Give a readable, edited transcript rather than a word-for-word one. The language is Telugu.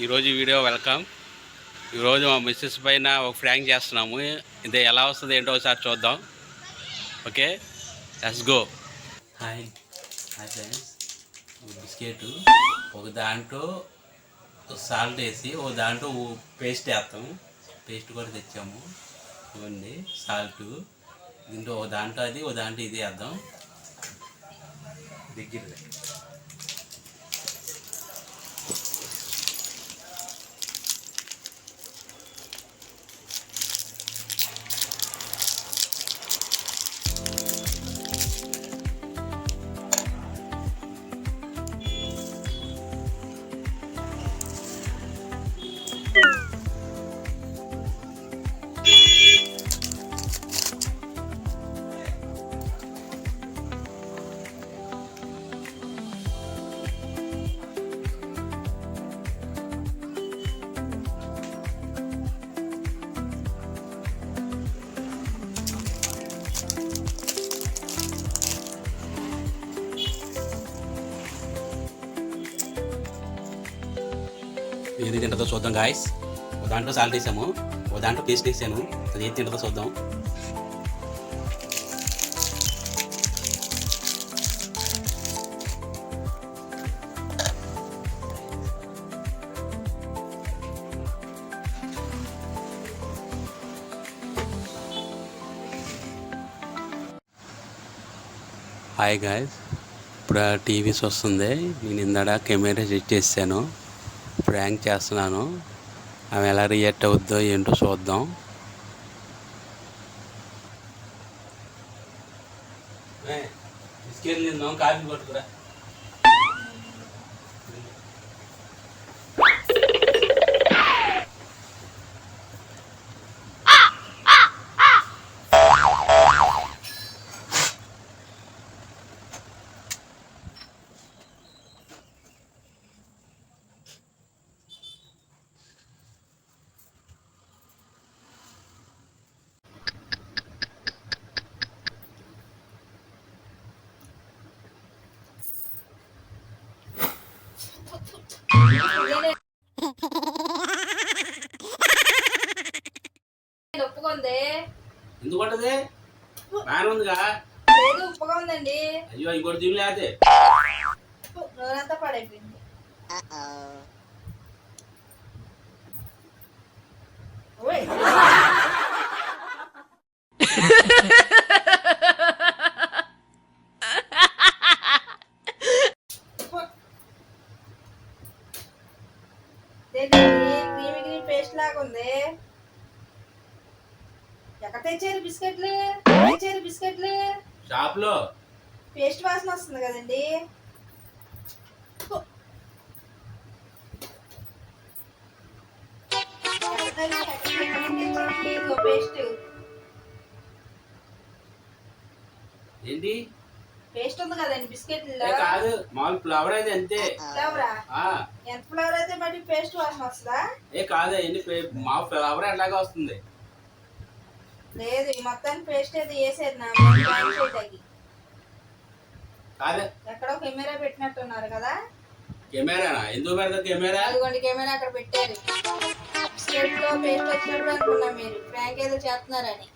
ఈరోజు వీడియో వెల్కమ్. ఈరోజు మా మిస్సెస్ పైన ఒక ఫ్రాంక్ చేస్తున్నాము. ఇది ఎలా వస్తుంది ఏంటో ఒకసారి చూద్దాం. Okay, let's go. Hi hi friends, biscuit ఒక దాంట్లో సాల్ట్ వేసి ఒక దాంట్లో పేస్ట్ వేస్తాము. పేస్ట్ కూడా తెచ్చాము. ఇవ్వండి సాల్ట్. దీంట్లో ఒక దాంట్లో అది ఒక దాంట్లో ఇది వేద్దాం. దగ్గర ఏది తింటుందో చూద్దాం గాయస్. ఒక దాంట్లో సాల్ట్ వేసాము, ఒక దాంట్లో పేస్ట్ వేసాను. అది ఏది తింటుందో చూద్దాం. హాయ్ గాయస్, ఇప్పుడు టీవీస్ వస్తుంది. నేను ఇందాక కెమెరా సెట్ చేశాను, ప్రాంక్ చేస్తున్నాను. ఆమె ఎలా రియాక్ట్ అవుద్దో ఏంటో చూద్దాం. బిస్కెట్లు తిందాం, కాఫీ పట్టుకురా. ఉప్పుకుంది ఎందుకు పట్టదే? బాగానే ఉందిగా. లేదు, ఉప్పుగా ఉందండి. అయ్యో ఇంకోటి తినలేదే. నూనెంతా పడైపోయింది. క్రీమీ పేస్ట్ లాగా ఉంది. ఎక్కడ తెచ్చారు బిస్కెట్లు? షాప్ లో. పేస్ట్ వాసన వస్తుంది కదండి. పేస్ట్ ఏంటి పేస్ట్ ఉంది కదండి బిస్కెట్లో. కాదు, మామూలు ఫ్లవర్ అయితే అంతే. ఫ్లవరా? ఎంత ఫ్లవర్ అయితే బట్టి పేస్ట్ వాసన వస్తుందా? కాదు, మా ఫ్లవర్ ఎలాగా వస్తుంది. లేదు, ఈ మొత్తానికి పేస్ట్ అయితే వేసేది నా కాదు, ఎక్కడో కెమెరా పెట్టినట్టున్నారు కదా. కెమెరానా? ఎందుకు పెడతారు కెమెరా? అదిగోండి కెమెరా అక్కడ పెట్టారు. బిస్కెట్ లో పేస్ట్ వచ్చినప్పుడు అనుకున్నా మీరు ప్రాంక్ ఏదో చేస్తున్నారని.